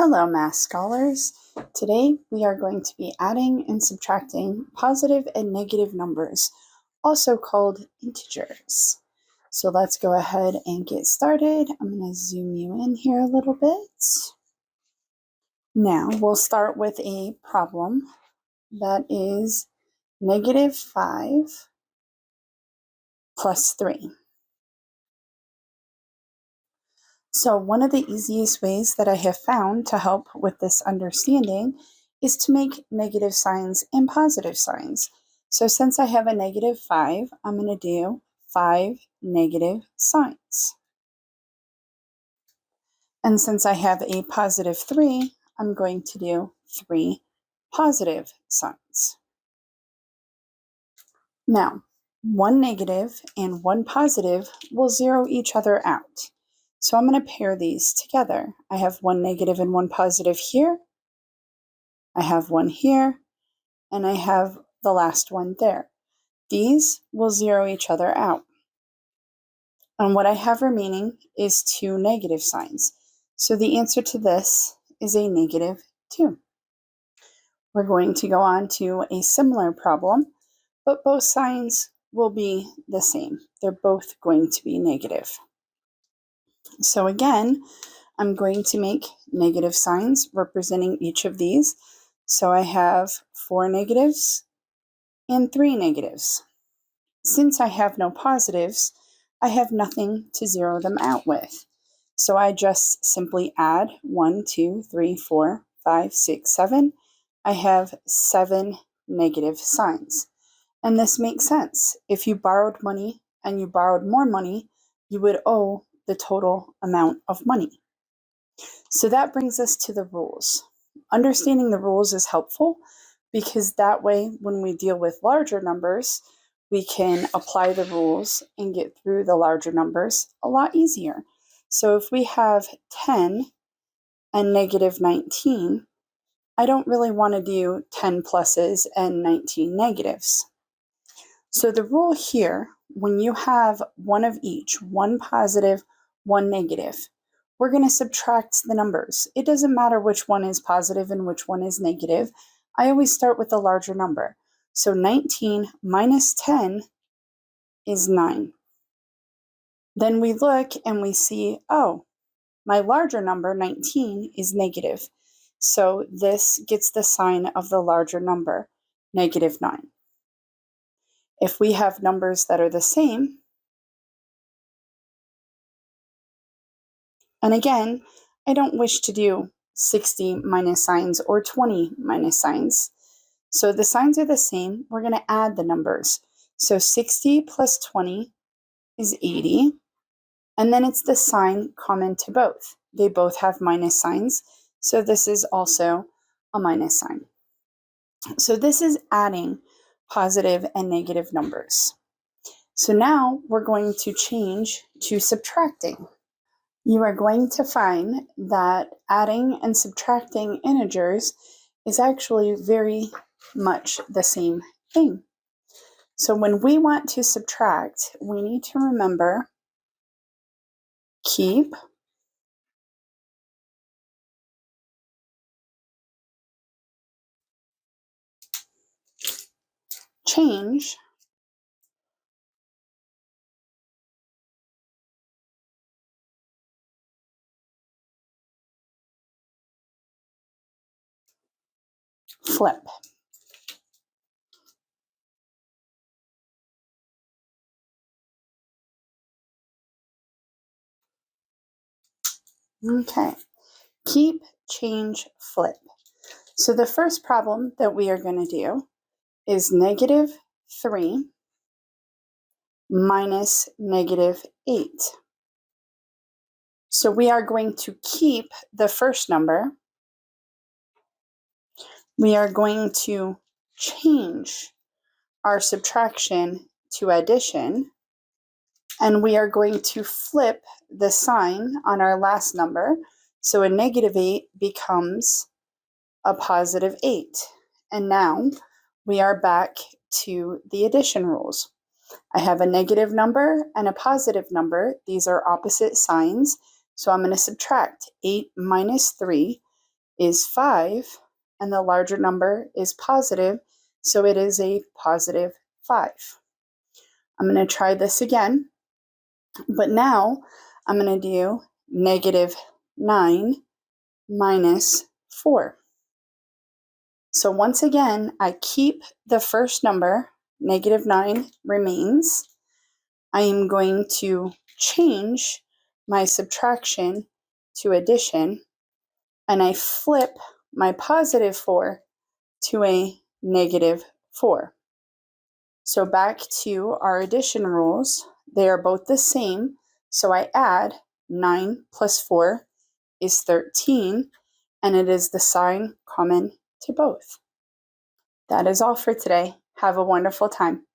Hello, math scholars. Today we are going to be adding and subtracting positive and negative numbers, also called integers. So let's go ahead and get started. I'm going to zoom you in here a little bit. Now we'll start with a problem that is -5 plus 3. So one of the easiest ways that I have found to help with this understanding is to make negative signs and positive signs. So since I have a -5, I'm going to do 5 negative signs. And since I have a positive 3, I'm going to do 3 positive signs. Now, one negative and one positive will zero each other out. So I'm going to pair these together. I have one negative and one positive here. I have one here, and I have the last one there. These will zero each other out. And what I have remaining is 2 negative signs. So the answer to this is a -2. We're going to go on to a similar problem, but both signs will be the same. They're both going to be negative. So again, I'm going to make negative signs representing each of these. So I have 4 negatives and 3 negatives. Since I have no positives, I have nothing to zero them out with. So I just simply add 1, 2, 3, 4, 5, 6, 7. I have 7 negative signs. And this makes sense. If you borrowed money and you borrowed more money, you would owe the total amount of money. So that brings us to the rules. Understanding the rules is helpful because that way, when we deal with larger numbers, we can apply the rules and get through the larger numbers a lot easier. So if we have 10 and -19, I don't really want to do 10 pluses and 19 negatives. So the rule here, when you have one of each, one positive, one negative, we're going to subtract the numbers. It doesn't matter which one is positive and which one is negative. I always start with the larger number. So 19 minus 10 is 9. Then we look and we see, oh, my larger number, 19, is negative. So this gets the sign of the larger number, -9. If we have numbers that are the same, and again, I don't wish to do 60 minus signs or 20 minus signs. So the signs are the same. We're going to add the numbers. So 60 plus 20 is 80. And then it's the sign common to both. They both have minus signs. So this is also a minus sign. So this is adding positive and negative numbers. So now we're going to change to subtracting. You are going to find that adding and subtracting integers is actually very much the same thing. So when we want to subtract, we need to remember keep, change, flip. Okay, keep, change, flip. So the first problem that we are going to do is -3 minus -8. So we are going to keep the first number. We are going to change our subtraction to addition, and we are going to flip the sign on our last number. So a -8 becomes a +8. And now we are back to the addition rules. I have a negative number and a positive number. These are opposite signs. So I'm going to subtract 8 minus 3. is 5, and the larger number is positive, so it is a positive 5. I'm going to try this again, but now I'm going to do negative 9 minus 4. So once again, I keep the first number, negative 9 remains. I am going to change my subtraction to addition, and I flip my positive 4 to a negative 4. So back to our addition rules, they are both the same, so I add 9 plus 4 is 13, and it is the sign common to both. That is all for today. Have a wonderful time.